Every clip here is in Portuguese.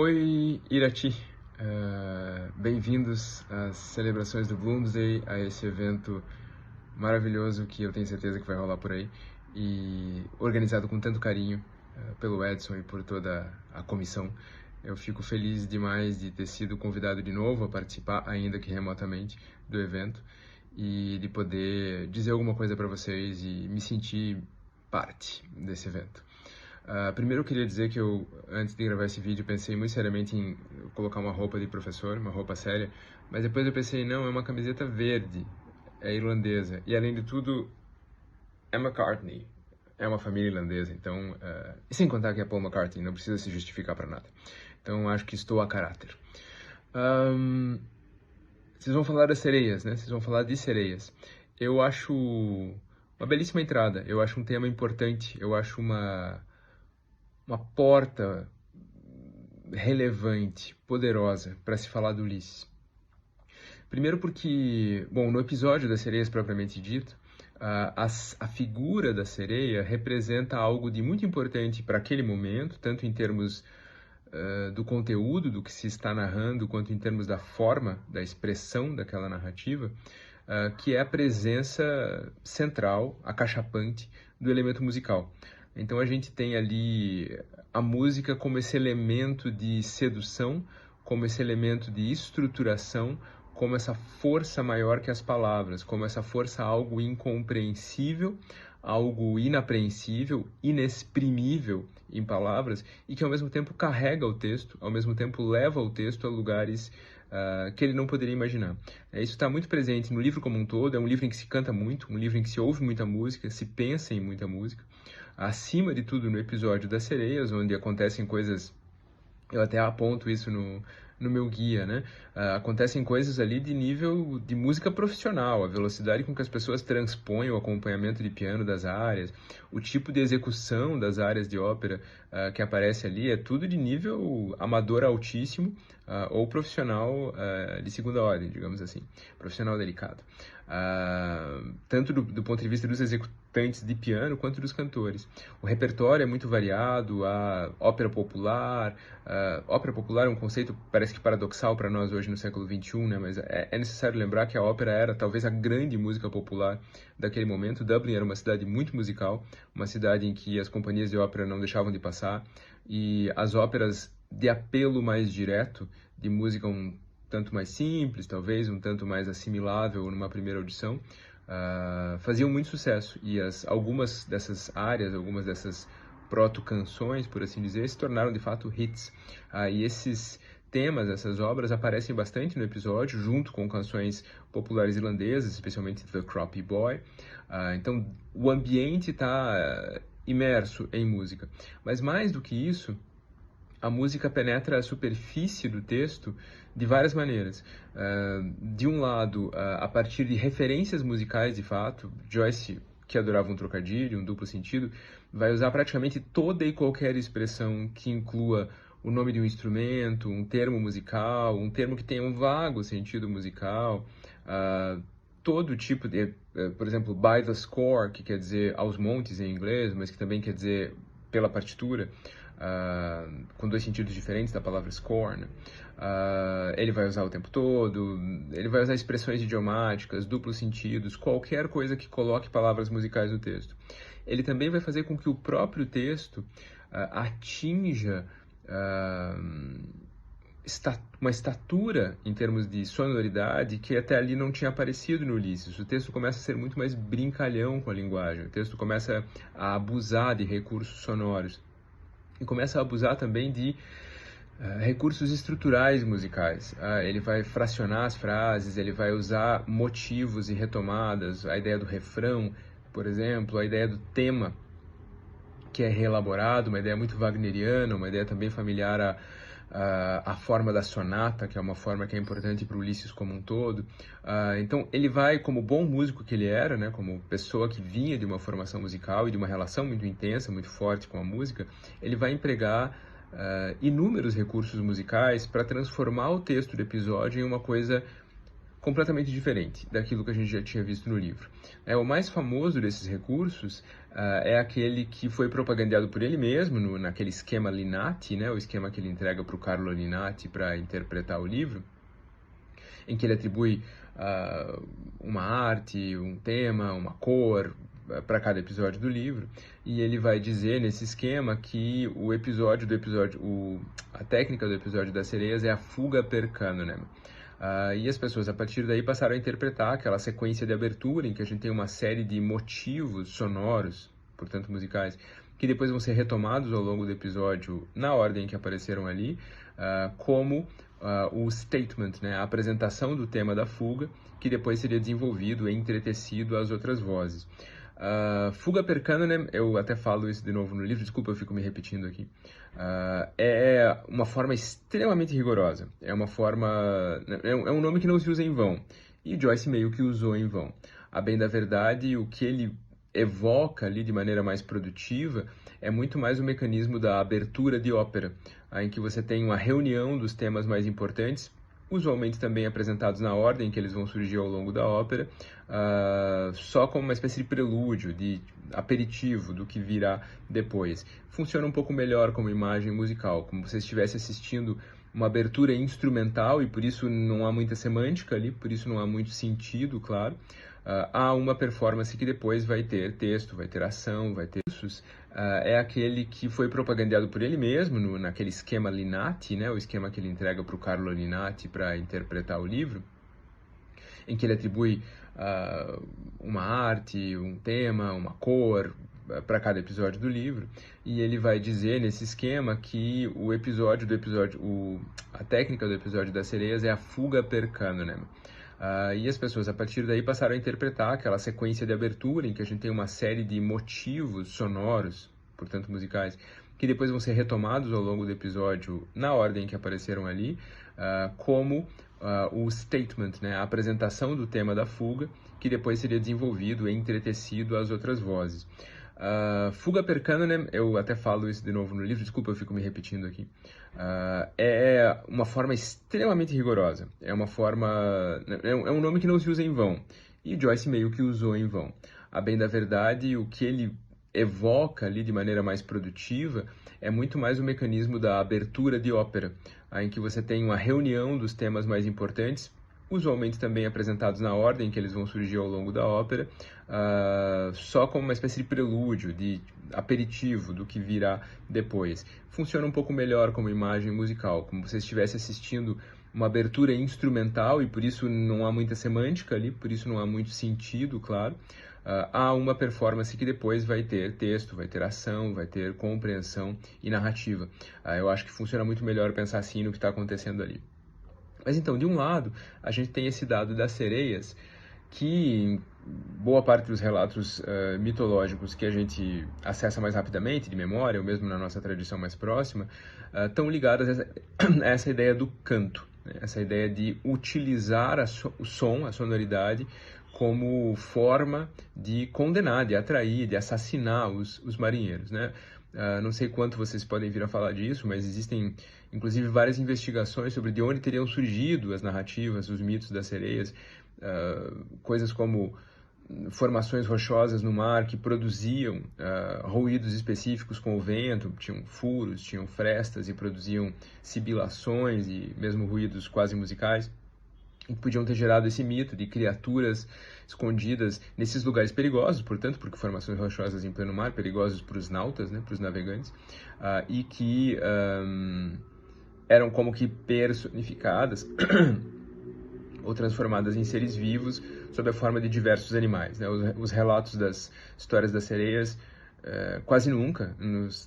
Oi, Irati. Bem-vindos às celebrações do Bloomsday, a esse evento maravilhoso que eu tenho certeza que vai rolar por aí e organizado com tanto carinho pelo Edson e por toda a comissão. Eu fico feliz demais de ter sido convidado de novo a participar, ainda que remotamente, do evento e de poder dizer alguma coisa para vocês e me sentir parte desse evento. Primeiro eu queria dizer que eu, antes de gravar esse vídeo, pensei muito seriamente em colocar uma roupa de professor, uma roupa séria, mas depois eu pensei, não, é uma camiseta verde, é irlandesa, e além de tudo, é McCartney, é uma família irlandesa, então, e sem contar que é Paul McCartney, não precisa se justificar para nada. Então acho que estou a caráter. Vocês vão falar das sereias, né? Vocês vão falar de sereias. Eu acho uma belíssima entrada, eu acho um tema importante, eu acho uma porta relevante, poderosa, para se falar do Ulisses. Primeiro porque, bom, no episódio das sereias propriamente dito, a figura da sereia representa algo de muito importante para aquele momento, tanto em termos do conteúdo do que se está narrando, quanto em termos da forma, da expressão daquela narrativa, que é a presença central, acachapante, do elemento musical. Então a gente tem ali a música como esse elemento de sedução, como esse elemento de estruturação, como essa força maior que as palavras, como essa força algo incompreensível, algo inapreensível, inexprimível em palavras, e que ao mesmo tempo carrega o texto, ao mesmo tempo leva o texto a lugares que ele não poderia imaginar. Isso está muito presente no livro como um todo, é um livro em que se canta muito, um livro em que se ouve muita música, se pensa em muita música. Acima de tudo no episódio das sereias, onde acontecem coisas, eu até aponto isso no meu guia, né? Acontecem coisas ali de nível de música profissional, a velocidade com que as pessoas transpõem o acompanhamento de piano das áreas, o tipo de execução das áreas de ópera que aparece ali, é tudo de nível amador altíssimo ou profissional de segunda ordem, digamos assim, profissional delicado. Tanto do ponto de vista dos executantes de piano quanto dos cantores. O repertório é muito variado, a ópera popular. Ópera popular é um conceito, parece que paradoxal para nós hoje no século XXI, né? Mas é necessário lembrar que a ópera era talvez a grande música popular daquele momento. Dublin era uma cidade muito musical, uma cidade em que as companhias de ópera não deixavam de passar, e as óperas de apelo mais direto, de música um tanto mais simples, talvez, um tanto mais assimilável numa primeira audição, faziam muito sucesso. E algumas dessas áreas, algumas dessas proto-canções, por assim dizer, se tornaram de fato hits. E esses temas, essas obras, aparecem bastante no episódio, junto com canções populares irlandesas, especialmente The Croppy Boy. Então, o ambiente está imerso em música. Mas mais do que isso, a música penetra a superfície do texto de várias maneiras. De um lado, a partir de referências musicais de fato, Joyce, que adorava um trocadilho, um duplo sentido, vai usar praticamente toda e qualquer expressão que inclua o nome de um instrumento, um termo musical, um termo que tenha um vago sentido musical, todo tipo de, por exemplo, by the score, que quer dizer aos montes em inglês, mas que também quer dizer pela partitura, com dois sentidos diferentes da palavra score, né? Ele vai usar o tempo todo, ele vai usar expressões idiomáticas, duplos sentidos, qualquer coisa que coloque palavras musicais no texto. Ele também vai fazer com que o próprio texto atinja uma estatura em termos de sonoridade que até ali não tinha aparecido no Ulisses. O texto começa a ser muito mais brincalhão com a linguagem, o texto começa a abusar de recursos sonoros e começa a abusar também de recursos estruturais musicais. Ele vai fracionar as frases, ele vai usar motivos e retomadas, a ideia do refrão, por exemplo, a ideia do tema, que é reelaborado, uma ideia muito wagneriana, uma ideia também familiar à forma da sonata, que é uma forma que é importante para o Ulisses como um todo. Então, ele vai, como bom músico que ele era, né, como pessoa que vinha de uma formação musical e de uma relação muito intensa, muito forte com a música, ele vai empregar inúmeros recursos musicais para transformar o texto do episódio em uma coisa completamente diferente daquilo que a gente já tinha visto no livro. O mais famoso desses recursos é aquele que foi propagandeado por ele mesmo, naquele esquema Linati, né, o esquema que ele entrega para o Carlo Linati para interpretar o livro, em que ele atribui uma arte, um tema, uma cor para cada episódio do livro, e ele vai dizer nesse esquema que a técnica do episódio das sereias é a fuga per canone. E as pessoas, a partir daí, passaram a interpretar aquela sequência de abertura em que a gente tem uma série de motivos sonoros, portanto musicais, que depois vão ser retomados ao longo do episódio na ordem que apareceram ali, como o statement, né, a apresentação do tema da fuga, que depois seria desenvolvido e entretecido às outras vozes. Fuga per canone, eu até falo isso de novo no livro, desculpa, eu fico me repetindo aqui, é uma forma extremamente rigorosa, é um nome que não se usa em vão, e Joyce meio que usou em vão. A bem da verdade, o que ele evoca ali de maneira mais produtiva é muito mais o mecanismo da abertura de ópera, em que você tem uma reunião dos temas mais importantes, usualmente também apresentados na ordem que eles vão surgir ao longo da ópera, só como uma espécie de prelúdio, de aperitivo do que virá depois. Funciona um pouco melhor como imagem musical, como se você estivesse assistindo uma abertura instrumental, e por isso não há muita semântica ali, por isso não há muito sentido, claro. Há uma performance que depois vai ter texto, vai ter ação, vai ter cursos. É aquele que foi propagandeado por ele mesmo, naquele esquema Linati, né, o esquema que ele entrega para o Carlo Linati para interpretar o livro, em que ele atribui uma arte, um tema, uma cor para cada episódio do livro, e ele vai dizer nesse esquema que a técnica do episódio das sereias é a fuga per canone. E as pessoas, a partir daí, passaram a interpretar aquela sequência de abertura em que a gente tem uma série de motivos sonoros, portanto musicais, que depois vão ser retomados ao longo do episódio na ordem que apareceram ali, como o statement, né, a apresentação do tema da fuga, que depois seria desenvolvido e entretecido às outras vozes. Fuga per canone, eu até falo isso de novo no livro, desculpa, eu fico me repetindo aqui, é uma forma extremamente rigorosa, é um nome que não se usa em vão, e Joyce meio que usou em vão. A bem da verdade, o que ele evoca ali de maneira mais produtiva é muito mais o mecanismo da abertura de ópera, em que você tem uma reunião dos temas mais importantes, usualmente também apresentados na ordem que eles vão surgir ao longo da ópera, só como uma espécie de prelúdio, de aperitivo do que virá depois. Funciona um pouco melhor como imagem musical, como se você estivesse assistindo uma abertura instrumental, e por isso não há muita semântica ali, por isso não há muito sentido, claro. Há uma performance que depois vai ter texto, vai ter ação, vai ter compreensão e narrativa. Eu acho que funciona muito melhor pensar assim no que está acontecendo ali. Mas então, de um lado, a gente tem esse dado das sereias, que em boa parte dos relatos mitológicos que a gente acessa mais rapidamente, de memória, ou mesmo na nossa tradição mais próxima, estão ligadas a essa ideia do canto, né? Essa ideia de utilizar o som, a sonoridade, como forma de condenar, de atrair, de assassinar os marinheiros, né? Não sei quanto vocês podem vir a falar disso, mas existem inclusive várias investigações sobre de onde teriam surgido as narrativas, os mitos das sereias, coisas como formações rochosas no mar que produziam ruídos específicos com o vento, tinham furos, tinham frestas e produziam sibilações e mesmo ruídos quase musicais, que podiam ter gerado esse mito de criaturas escondidas nesses lugares perigosos, portanto, porque formações rochosas em pleno mar, perigosos para os nautas, né, para os navegantes, e que eram como que personificadas ou transformadas em seres vivos sob a forma de diversos animais, né? Os relatos das histórias das sereias quase nunca,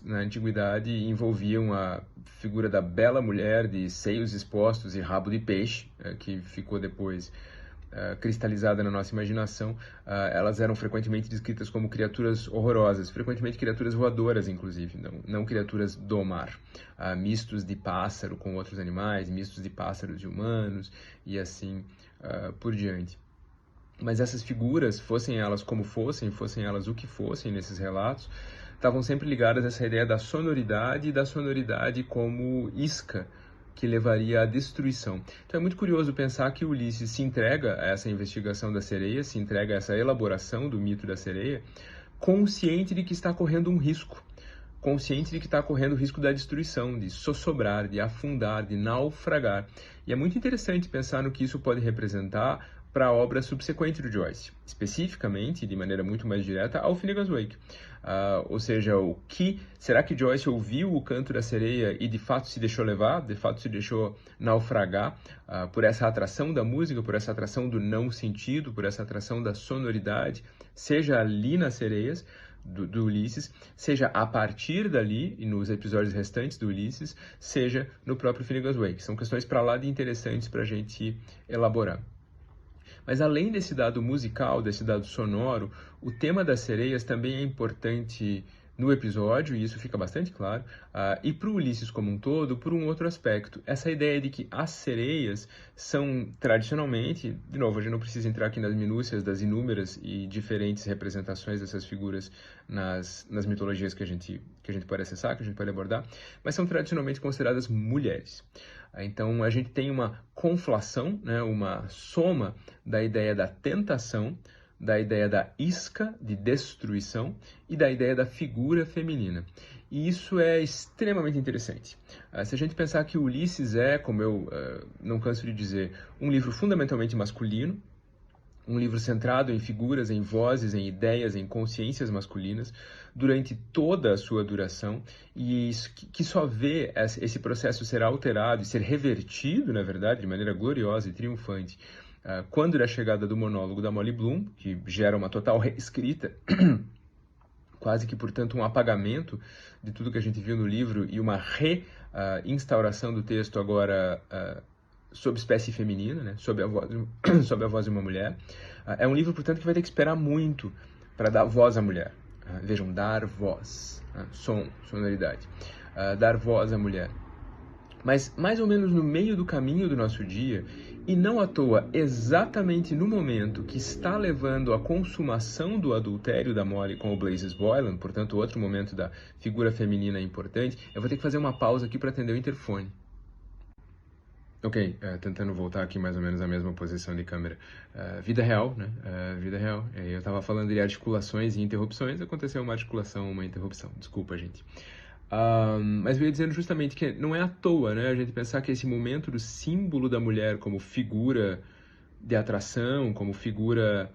na antiguidade, envolviam a figura da bela mulher de seios expostos e rabo de peixe, que ficou depois cristalizada na nossa imaginação. Elas eram frequentemente descritas como criaturas horrorosas, frequentemente criaturas voadoras, inclusive, não criaturas do mar, mistos de pássaro com outros animais, mistos de pássaros e humanos, e assim por diante. Mas essas figuras, fossem elas como fossem elas o que fossem nesses relatos, estavam sempre ligadas a essa ideia da sonoridade e da sonoridade como isca que levaria à destruição. Então é muito curioso pensar que Ulisses se entrega a essa investigação da sereia, se entrega a essa elaboração do mito da sereia, consciente de que está correndo um risco, consciente de que está correndo o risco da destruição, de sossobrar, de afundar, de naufragar. E é muito interessante pensar no que isso pode representar para a obra subsequente do Joyce, especificamente, de maneira muito mais direta, ao Finnegan's Wake. Ou seja, será que Joyce ouviu o canto da sereia e de fato se deixou levar, de fato se deixou naufragar por essa atração da música, por essa atração do não sentido, por essa atração da sonoridade, seja ali nas sereias do Ulisses, seja a partir dali e nos episódios restantes do Ulisses, seja no próprio Finnegan's Wake. São questões para lá de interessantes para a gente elaborar. Mas além desse dado musical, desse dado sonoro, o tema das sereias também é importante no episódio, e isso fica bastante claro, e para o Ulisses como um todo, por um outro aspecto. Essa ideia de que as sereias são tradicionalmente, de novo, a gente não precisa entrar aqui nas minúcias das inúmeras e diferentes representações dessas figuras nas mitologias que a gente pode acessar, que a gente pode abordar, mas são tradicionalmente consideradas mulheres. Então, a gente tem uma conflação, né, uma soma da ideia da tentação, da ideia da isca, de destruição, e da ideia da figura feminina. E isso é extremamente interessante. Se a gente pensar que Ulisses é, como eu não canso de dizer, um livro fundamentalmente masculino, um livro centrado em figuras, em vozes, em ideias, em consciências masculinas, durante toda a sua duração, e que só vê esse processo ser alterado e ser revertido, na verdade, de maneira gloriosa e triunfante, quando da chegada do monólogo da Molly Bloom, que gera uma total reescrita, quase que, portanto, um apagamento de tudo que a gente viu no livro e uma reinstauração do texto agora sob espécie feminina, né? sob a voz de uma mulher. É um livro, portanto, que vai ter que esperar muito para dar voz à mulher. Vejam, dar voz, sonoridade. Dar voz à mulher. Mas, mais ou menos no meio do caminho do nosso dia, e não à toa, exatamente no momento que está levando à consumação do adultério da Molly com o Blazes Boylan, portanto, outro momento da figura feminina importante, eu vou ter que fazer uma pausa aqui para atender o interfone. Ok, tentando voltar aqui mais ou menos à mesma posição de câmera. Vida real, né? Vida real. Eu estava falando de articulações e interrupções, aconteceu uma articulação, uma interrupção. Desculpa, gente. Mas eu ia dizendo justamente que não é à toa, né? A gente pensar que esse momento do símbolo da mulher como figura de atração, como figura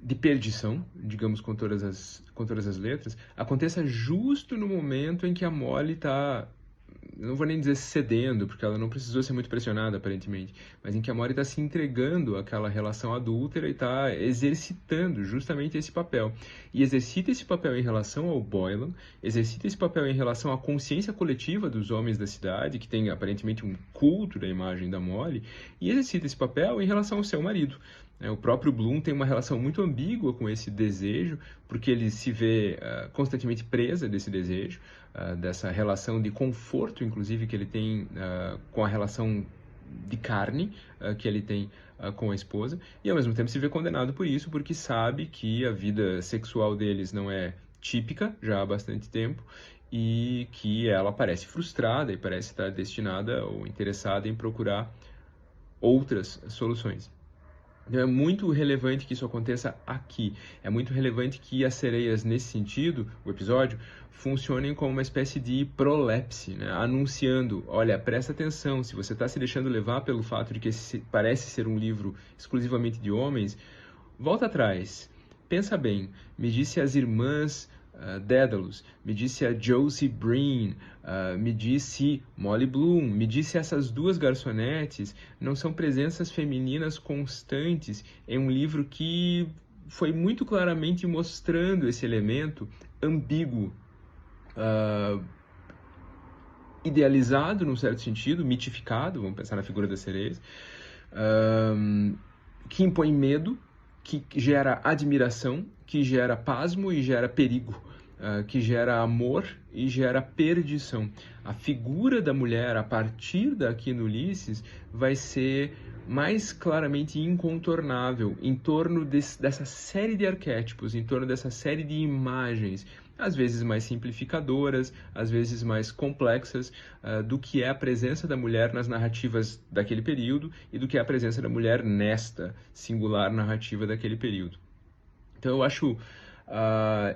de perdição, digamos com todas as letras, aconteça justo no momento em que a Molly está, não vou nem dizer cedendo, porque ela não precisou ser muito pressionada, aparentemente, mas em que a Molly está se entregando àquela relação adúltera e está exercitando justamente esse papel. E exercita esse papel em relação ao Boylan, exercita esse papel em relação à consciência coletiva dos homens da cidade, que tem aparentemente um culto da imagem da Molly, e exercita esse papel em relação ao seu marido. O próprio Bloom tem uma relação muito ambígua com esse desejo, porque ele se vê constantemente presa desse desejo, dessa relação de conforto, inclusive, que ele tem com a relação de carne que ele tem com a esposa, e ao mesmo tempo se vê condenado por isso, porque sabe que a vida sexual deles não é típica já há bastante tempo, e que ela parece frustrada e parece estar destinada ou interessada em procurar outras soluções. Então é muito relevante que isso aconteça aqui. É muito relevante que as sereias, nesse sentido, o episódio, funcionem como uma espécie de prolepse, né? Anunciando, olha, presta atenção, se você está se deixando levar pelo fato de que esse parece ser um livro exclusivamente de homens, volta atrás, pensa bem, me disse as irmãs Daedalus, me disse a Josie Breen, me disse Molly Bloom, me disse essas duas garçonetes, não são presenças femininas constantes em um livro que foi muito claramente mostrando esse elemento ambíguo, idealizado num certo sentido, mitificado, vamos pensar na figura das sereias, que impõe medo, que gera admiração, que gera pasmo e gera perigo, que gera amor e gera perdição. A figura da mulher, a partir daqui no Ulisses, vai ser mais claramente incontornável em torno dessa série de arquétipos, em torno dessa série de imagens às vezes mais simplificadoras, às vezes mais complexas, do que é a presença da mulher nas narrativas daquele período e do que é a presença da mulher nesta singular narrativa daquele período. Então eu acho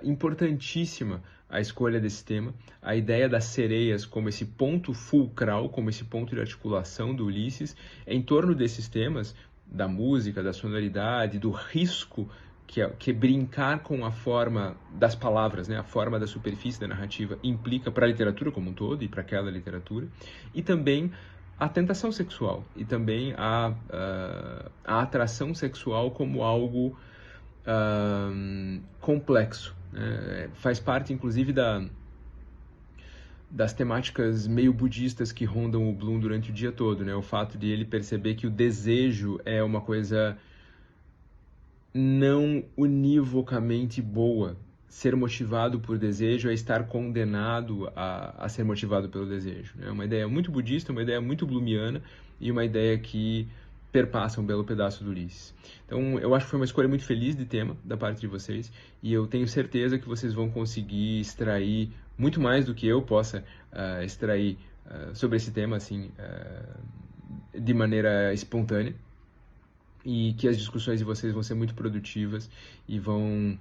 importantíssima a escolha desse tema, a ideia das sereias como esse ponto fulcral, como esse ponto de articulação do Ulisses, em torno desses temas, da música, da sonoridade, do risco que brincar com a forma das palavras, né, a forma da superfície da narrativa implica para a literatura como um todo e para aquela literatura, e também a tentação sexual, e também a atração sexual como algo complexo, né? Faz parte, inclusive, das temáticas meio budistas que rondam o Bloom durante o dia todo, né? O fato de ele perceber que o desejo é uma coisa não univocamente boa. Ser motivado por desejo é estar condenado a ser motivado pelo desejo. É uma ideia muito budista, uma ideia muito bloomiana e uma ideia que perpassa um belo pedaço do Ulisses. Então, eu acho que foi uma escolha muito feliz de tema da parte de vocês e eu tenho certeza que vocês vão conseguir extrair muito mais do que eu possa extrair sobre esse tema assim, de maneira espontânea, e que as discussões de vocês vão ser muito produtivas e vão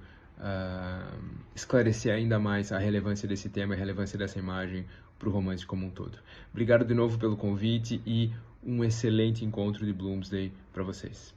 esclarecer ainda mais a relevância desse tema e a relevância dessa imagem para o romance como um todo. Obrigado de novo pelo convite e um excelente encontro de Bloomsday para vocês.